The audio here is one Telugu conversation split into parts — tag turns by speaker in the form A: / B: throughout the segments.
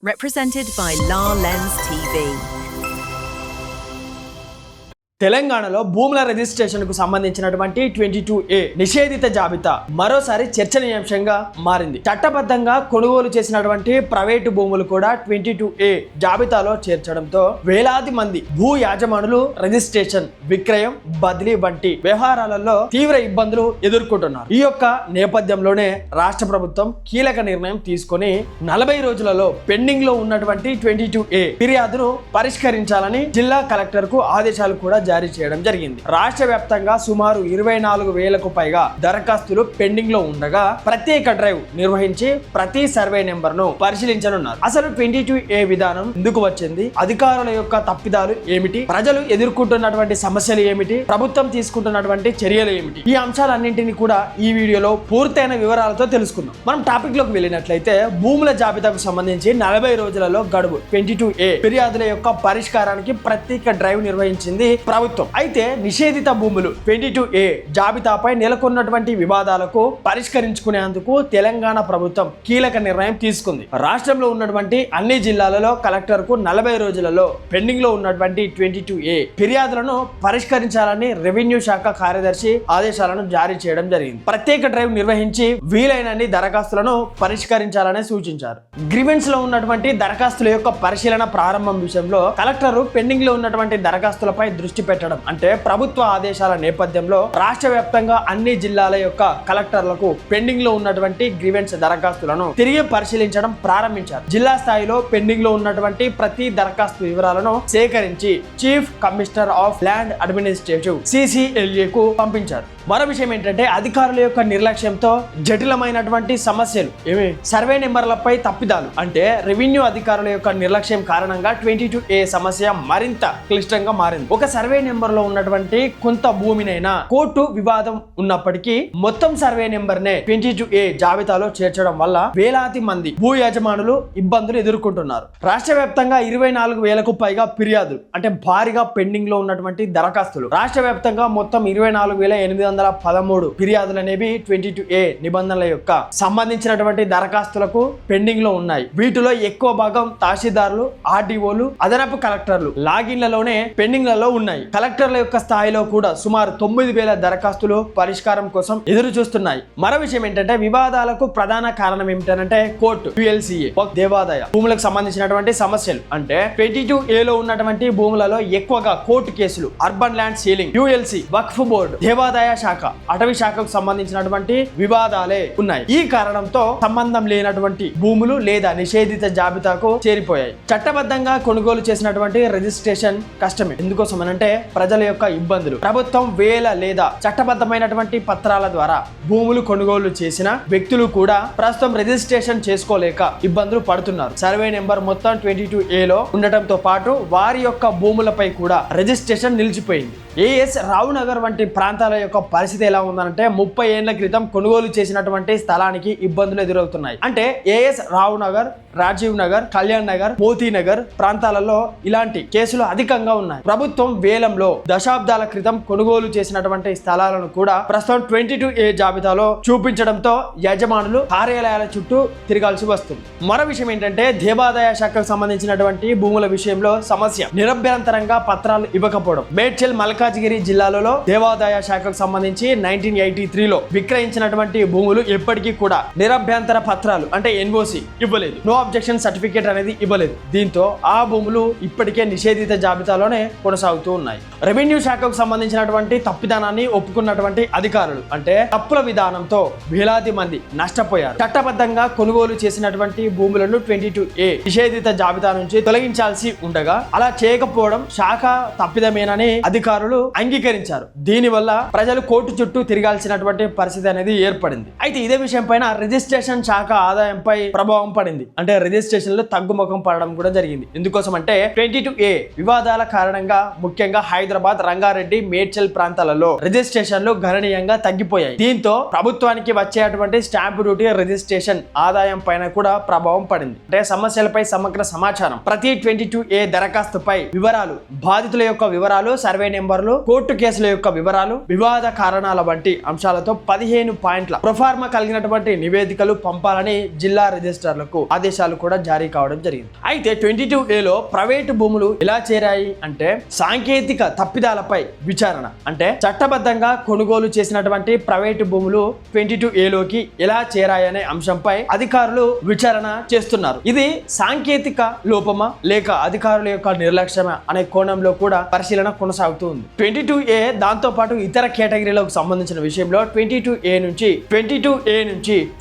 A: Represented by La Lens TV.
B: తెలంగాణలో భూముల రిజిస్ట్రేషన్కు సంబంధించినటువంటి 22A నిషేధిత జాబితా మరోసారి చర్చనీయాంశంగా మారింది. చట్టబద్ధంగా కొనుగోలు చేసినటువంటి ప్రైవేటు భూములు కూడా 22A జాబితాలో చేర్చడంతో వేలాది మంది భూ యాజమానులు రిజిస్ట్రేషన్, విక్రయం, బదిలీ వంటి వ్యవహారాలలో తీవ్ర ఇబ్బందులు ఎదుర్కొంటున్నారు. ఈ యొక్క నేపథ్యంలోనే రాష్ట్ర ప్రభుత్వం కీలక నిర్ణయం తీసుకొని 40 రోజులలో పెండింగ్ లో ఉన్నటువంటి 22A ఫిర్యాదును పరిష్కరించాలని జిల్లా కలెక్టర్ కు ఆదేశాలు కూడా జారీ చేయడం జరిగింది. రాష్ట్ర వ్యాప్తంగా సుమారు 24,000కు పైగా దరఖాస్తులు పెండింగ్ లో ఉండగా ప్రత్యేక డ్రైవ్ నిర్వహించి ప్రతి సర్వే నెంబర్ ను పరిశీలించనున్నారు. అసలు 22A విధానం ఎందుకు వచ్చింది, అధికారుల యొక్క తప్పిదాలు ఏమిటి, ప్రజలు ఎదుర్కొంటున్నటువంటి సమస్యలు ఏమిటి, ప్రభుత్వం తీసుకుంటున్నటువంటి చర్యలు ఏమిటి, ఈ అంశాలన్నింటినీ కూడా ఈ వీడియోలో పూర్తయిన వివరాలతో తెలుసుకుందాం. మనం టాపిక్ లోకి వెళ్ళినట్లయితే భూముల జాబితాకు సంబంధించి 40 రోజులలో గడువు 22A ఫిర్యాదుల యొక్క పరిష్కారానికి ప్రత్యేక డ్రైవ్ నిర్వహించింది ప్రభుత్వం. అయితే నిషేధిత భూములు 22A జాబితాపై నెలకొన్నటువంటి వివాదాలకు పరిష్కరించుకునేందుకు తెలంగాణ ప్రభుత్వం కీలక నిర్ణయం తీసుకుంది. రాష్ట్రంలో ఉన్నటువంటి అన్ని జిల్లాలలో కలెక్టర్ కు 40 రోజులలో పెండింగ్ లో ఉన్నటువంటి 22A ఫిర్యాదులను పరిష్కరించాలని రెవెన్యూ శాఖ కార్యదర్శి ఆదేశాలను జారీ చేయడం జరిగింది. ప్రత్యేక డ్రైవ్ నిర్వహించి వీలైనన్ని దరఖాస్తులను పరిష్కరించాలని సూచించారు. గ్రీవెన్స్ లో ఉన్నటువంటి దరఖాస్తుల యొక్క పరిశీలన ప్రారంభం విషయంలో కలెక్టర్ పెండింగ్ లో ఉన్నటువంటి దరఖాస్తులపై దృష్టి పెట్టడం అంటే ప్రభుత్వ ఆదేశాల నేపథ్యంలో రాష్ట్ర వ్యాప్తంగా అన్ని జిల్లాల యొక్క కలెక్టర్లకు పెండింగ్ లో ఉన్నటువంటి గ్రీవెన్స్ దరఖాస్తులను తిరిగి పరిశీలించడం ప్రారంభించారు. జిల్లా స్థాయిలో పెండింగ్ లో ఉన్నటువంటి ప్రతి దరఖాస్తు వివరాలను సేకరించి chief commissioner of land administrative CCLA కు పంపించారు. మరో విషయం ఏంటంటే అధికారుల యొక్క నిర్లక్ష్యంతో జటిలమైనటువంటి సమస్యలు సర్వే నెంబర్లపై తప్పిదాలు అంటే రెవెన్యూ అధికారుల యొక్క నిర్లక్ష్యం కారణంగా 22A సమస్య మరింత క్లిష్టంగా మారింది. ఒక సర్వే నెంబర్ లో ఉన్నటువంటి కొంత భూమినైనా కోర్టు వివాదం ఉన్నప్పటికీ మొత్తం సర్వే నెంబర్ నే 22A జాబితాలో చేర్చడం వల్ల వేలాది మంది భూ యజమానులు ఇబ్బందులు ఎదుర్కొంటున్నారు. రాష్ట్ర వ్యాప్తంగా 24,000కు పైగా ఫిర్యాదులు అంటే భారీగా పెండింగ్ లో ఉన్నటువంటి దరఖాస్తులు. రాష్ట్ర వ్యాప్తంగా మొత్తం 24,813 ఫిర్యాదులు అనేవి 22A నిబంధనల యొక్క సంబంధించినటువంటి దరఖాస్తులకు పెండింగ్ లో ఉన్నాయి. వీటిలో ఎక్కువ భాగం తహసీల్దార్లు, RDOలు, అదనపు కలెక్టర్లు లాగిన్లలోనే పెండింగ్ లలో ఉన్నాయి. కలెక్టర్ల యొక్క స్థాయిలో కూడా సుమారు 9,000 దరఖాస్తులు పరిష్కారం కోసం ఎదురు చూస్తున్నాయి. మరో విషయం ఏంటంటే వివాదాలకు ప్రధాన కారణం ఏమిటంటే కోర్టు, ULCA దేవాదాయ భూములకు సంబంధించినటువంటి సమస్యలు అంటే 22A లో ఉన్నటువంటి భూములలో ఎక్కువగా కోర్టు కేసులు, అర్బన్ ల్యాండ్ సీలింగ్, ULC, వక్ఫ్ బోర్డు, దేవాదాయ శాఖ, అటవీ శాఖకు సంబంధించినటువంటి వివాదాలే ఉన్నాయి. ఈ కారణంతో సంబంధం లేనటువంటి భూములు లేదా నిషేధిత జాబితాకు చేరిపోయాయి. చట్టబద్ధంగా కొనుగోలు చేసినటువంటి రిజిస్ట్రేషన్ కష్టమే. ఎందుకోసం అనంటే ప్రజల యొక్క ఇబ్బందులు. ప్రభుత్వం వేల లేదా చట్టబద్ధమైనటువంటి పత్రాల ద్వారా భూములు కొనుగోలు చేసిన వ్యక్తులు కూడా ప్రస్తుతం రిజిస్ట్రేషన్ చేసుకోలేక ఇబ్బందులు పడుతున్నారు. సర్వే నెంబర్ మొత్తం 22A లో ఉండటంతో పాటు వారి యొక్క భూములపై కూడా రిజిస్ట్రేషన్ నిలిచిపోయింది. AS రావు నగర్ వంటి ప్రాంతాల యొక్క పరిస్థితి ఎలా ఉందంటే 30 ఏళ్ల క్రితం కొనుగోలు చేసినటువంటి స్థలానికి ఇబ్బందులు ఎదురవుతున్నాయి. అంటే AS రావు నగర్, రాజీవ్ నగర్, కళ్యాణ్ నగర్, మోతీ నగర్ ప్రాంతాలలో ఇలాంటి కేసులు అధికంగా ఉన్నాయి. ప్రభుత్వం వేలంలో దశాబ్దాల క్రితం కొనుగోలు చేసినటువంటి స్థలాలను కూడా ప్రస్తుతం 22A జాబితాలో చూపించడంతో యజమానులు కార్యాలయాల చుట్టూ తిరగాల్సి వస్తుంది. మరో విషయం ఏంటంటే దేవాదాయ శాఖకు సంబంధించినటువంటి భూముల విషయంలో సమస్య నిరభ్యంతరంగా పత్రాలు ఇవ్వకపోవడం. మేడ్చల్, మల్కాజ్గిరి జిల్లాలలో దేవాదాయ శాఖకు సంబంధించి 1983లో విక్రయించినటువంటి భూములు ఎప్పటికీ కూడా నిరభ్యంతర పత్రాలు అంటే NOC ఇవ్వలేదు. నో అబ్జెక్షన్ సర్టిఫికేట్ అనేది ఇవ్వలేదు. దీంతో ఆ భూములు ఇప్పటికే నిషేధిత జాబితాలోనే కొనసాగుతూ ఉన్నాయి. రెవెన్యూ శాఖకు సంబంధించినటువంటి తప్పిదానాన్ని ఒప్పుకున్నటువంటి అధికారులు అంటే తప్పుల విధానంతో వేలాది మంది నష్టపోయారు. చట్టబద్ధంగా కొనుగోలు చేసినటువంటి భూములను 22A నిషేధిత జాబితా నుంచి తొలగించాల్సి ఉండగా అలా చేయకపోవడం శాఖ తప్పిదమేనని అధికారులు అంగీకరించారు. దీనివల్ల ప్రజలు కోర్టు చుట్టూ తిరగాల్సినటువంటి పరిస్థితి అనేది ఏర్పడింది. అయితే ఇదే విషయం పైన రిజిస్ట్రేషన్ శాఖ ఆదాయంపై ప్రభావం పడింది. అంటే రిజిస్ట్రేషన్ లో తగ్గుముఖం పడడం కూడా జరిగింది. ఎందుకోసం అంటే 22A వివాదాల కారణంగా ముఖ్యంగా హైదరాబాద్, రంగారెడ్డి, మేడ్చల్ ప్రాంతాలలో రిజిస్ట్రేషన్లు గణనీయంగా తగ్గిపోయాయి. దీంతో ప్రభుత్వానికి వచ్చేటువంటి స్టాంపు డ్యూటీ, రిజిస్ట్రేషన్ ఆదాయం పైన కూడా ప్రభావం పడింది. అంటే సమస్యలపై సమగ్ర సమాచారం, ప్రతి 22A దరఖాస్తుపై వివరాలు, బాధితుల యొక్క వివరాలు, సర్వే నెంబర్లు, కోర్టు కేసుల యొక్క వివరాలు, వివాద కారణాల వంటి అంశాలతో 15 పాయింట్ల ప్రొఫార్మా కలిగినటువంటి నివేదికలు పంపాలని జిల్లా రిజిస్ట్రార్లకు ఆదేశాలు కూడా జారీ కావడం జరిగింది. అయితే 22Aలో ప్రైవేటు భూములు ఎలా చేరాయి అంటే సాంకేతిక తప్పిదాలపై విచారణ, అంటే చట్టబద్ధంగా కొనుగోలు చేసినటువంటి ప్రైవేటు భూములు 22Aలోకి ఎలా చేరాయనే అంశంపై అధికారులు విచారణ చేస్తున్నారు. ఇది సాంకేతిక లోపమా లేక అధికారుల యొక్క నిర్లక్ష్యమా అనే కోణంలో కూడా పరిశీలన కొనసాగుతూ ఉంది. 22A దాంతో పాటు ఇతర కేటగిరీలకు సంబంధించిన విషయంలో 22A నుంచి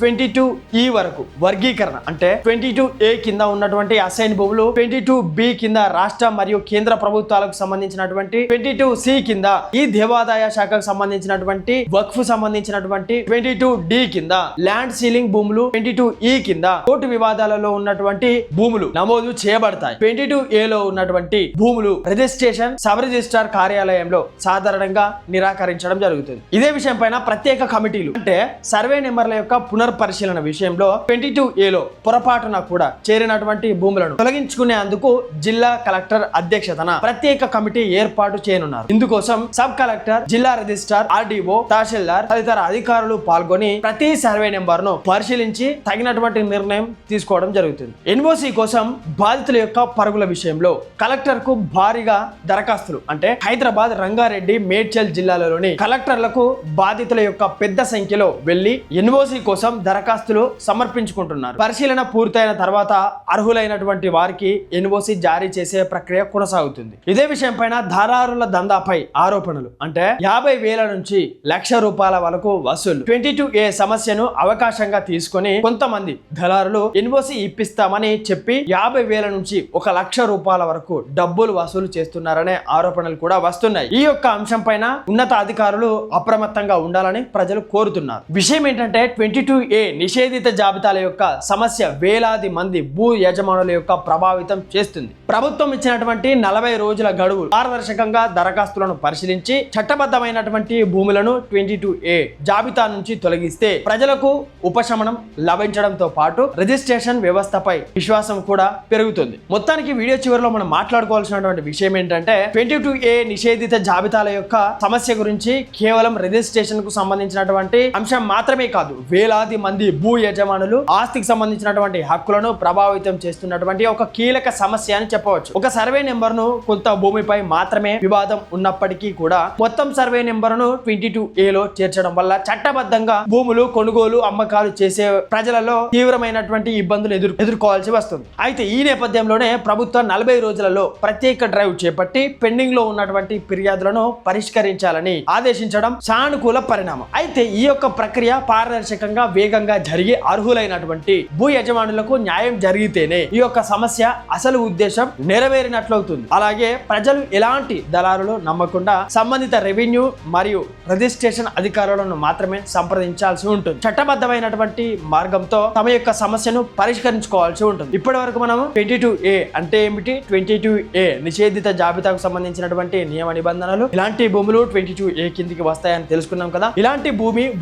B: 22E వరకు వర్గీకరణ, అంటే 22A కింద ఉన్నటువంటి అసైన్ భూములు, 22B కింద రాష్ట్ర మరియు కేంద్ర ప్రభుత్వాలకు సంబంధించినటువంటి, 22C కింద ఈ దేవాదాయ శాఖకు సంబంధించినటువంటి, వక్ఫ్ సంబంధించినటువంటి, 22D కింద ల్యాండ్ సీలింగ్ భూములు, 22E కింద కోర్టు వివాదాలలో ఉన్నటువంటి భూములు నమోదు చేయబడతాయి. 22Aలో ఉన్నటువంటి భూములు రిజిస్ట్రేషన్ సబ్ రిజిస్ట్రార్ కార్యాలయంలో సాధారణంగా నిరాకరించడం జరుగుతుంది. ఇదే విషయం పైన ప్రత్యేక కమిటీలు, అంటే సర్వే నెంబర్ల యొక్క పునర్పరిశీలన విషయంలో 22Aలో పొరపాటున కూడా చేరినటువంటి భూములను తొలగించుకునేందుకు జిల్లా కలెక్టర్ అధ్యక్షతన ప్రత్యేక కమిటీ ఏర్పాటు చేయనున్నారు. ఇందుకోసం సబ్ కలెక్టర్, జిల్లా రిజిస్ట్రార్, ఆర్డీఓ, తహసీల్దార్ తదితర అధికారులు పాల్గొని ప్రతి సర్వే నెంబర్ ను పరిశీలించి తగినటువంటి నిర్ణయం తీసుకోవడం జరుగుతుంది. ఎన్ఓసి కోసం బాధితుల యొక్క పరుగుల విషయంలో కలెక్టర్ కు భారీగా దరఖాస్తులు, అంటే హైదరాబాద్, రంగారెడ్డి, మేడ్చల్ జిల్లాలలోని కలెక్టర్లకు బాధితుల యొక్క పెద్ద సంఖ్యలో వెళ్లి ఎన్ఓసి కోసం దరఖాస్తులు సమర్పించుకుంటున్నారు. పరిశీలన పూర్తయిన తర్వాత అర్హులైనటువంటి వారికి ఎన్ఓసి జారీ చేసే ప్రక్రియ కొనసాగుతుంది. ఇదే విషయం పైన దళారుల దందాపై ఆరోపణలు, అంటే 50,000 నుంచి ₹1,00,000 వరకు వసూలు. 22A సమస్యను అవకాశంగా తీసుకొని కొంతమంది దళారులు ఎన్ఓసి ఇప్పిస్తామని చెప్పి 50,000 నుంచి ₹1,00,000 వరకు డబ్బులు వసూలు చేస్తున్నారనే ఆరోపణలు కూడా వస్తున్నాయి. ఈ యొక్క అంశం పైన ఉన్నత అధికారులు అప్రమత్తంగా ఉండాలని ప్రజలు కోరుతున్నారు. విషయం ఏంటంటే 22A నిషేధిత జాబితాల యొక్క సమస్య వేలాది మంది భూ యజమానుల యొక్క ప్రభావితం చేస్తుంది. ప్రభుత్వం ఇచ్చినటువంటి 40 రోజుల గడువు పారదర్శకంగా దరఖాస్తులను పరిశీలించి చట్టబద్ధమైనటువంటి భూములను 22A జాబితా నుంచి తొలగిస్తే ప్రజలకు ఉపశమనం లభించడంతో పాటు రిజిస్ట్రేషన్ వ్యవస్థపై విశ్వాసం కూడా పెరుగుతుంది. మొత్తానికి వీడియో చివరిలో మనం మాట్లాడుకోవాల్సినటువంటి విషయం ఏంటంటే 22A నిషేధిత జాబితాల యొక్క సమస్య గురించి కేవలం రిజిస్ట్రేషన్ కు సంబంధించినటువంటి అంశం మాత్రమే కాదు, వేలాది మంది భూ యజమానులు ఆస్తికి సంబంధించినటువంటి హక్కులను ప్రభావితం చేస్తున్నటువంటి ఒక కీలక సమస్య అని చెప్పవచ్చు. ఒక సర్వే నెంబర్ ను కొంత భూమిపై మాత్రమే వివాదం ఉన్నప్పటికీ కూడా మొత్తం సర్వే నెంబర్ ను 22Aలో చేర్చడం వల్ల చట్టబద్ధంగా భూములు కొనుగోలు, అమ్మకాలు చేసే ప్రజలలో తీవ్రమైనటువంటి ఇబ్బందులు ఎదుర్కోవాల్సి వస్తుంది. అయితే ఈ నేపథ్యంలోనే ప్రభుత్వం 40 రోజులలో ప్రత్యేక డ్రైవ్ చేపట్టి పెండింగ్ లో ఉన్నటువంటి ఫిర్యాదులను పరిష్కరించాలని ఆదేశించడం సానుకూల పరిణామం. అయితే ఈ యొక్క ప్రక్రియ పారదర్శకంగా, వేగంగా జరిగి అర్హులైనటువంటి భూ యజమానులకు న్యాయం జరిగితేనే ఈ యొక్క సమస్య అసలు ఉద్దేశం నెరవేరినట్లవుతుంది. అలాగే ప్రజలు ఎలాంటి దళారులు నమ్మకుండా సంబంధిత రెవెన్యూ మరియు రిజిస్ట్రేషన్ అధికారులను మాత్రమే సంప్రదించాల్సి ఉంటుంది. చట్టబద్ధమైనటువంటి మార్గంతో తమ యొక్క సమస్యను పరిష్కరించుకోవాల్సి ఉంటుంది. ఇప్పటి వరకు మనం 22A అంటే ఏమిటి, 22A నిషేధిత జాబితాకు సంబంధించినటువంటి నియమ నిబంధనలు, ఇలాంటి భూములు 22A కిందికి వస్తాయని తెలుసుకున్నాం కదా. ఇలాంటి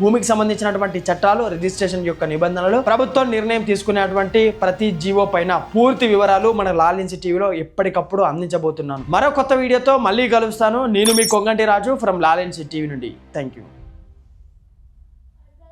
B: భూమికి సంబంధించినటువంటి చట్టాలు, రిజిస్ట్రేషన్ యొక్క నిబంధనలు, ప్రభుత్వం నిర్ణయం తీసుకునేటువంటి ప్రతి జీవో పైన పూర్తి వివరాలు మన లాలెన్స్ టీవీలో ఎప్పటికప్పుడు అందించబోతున్నాను. మరో కొత్త వీడియోతో మళ్ళీ కలుస్తాను. నేను మీ కొంగంటి రాజు ఫ్రమ్ లాలెన్స్ టీవీ నుండి. Thank you.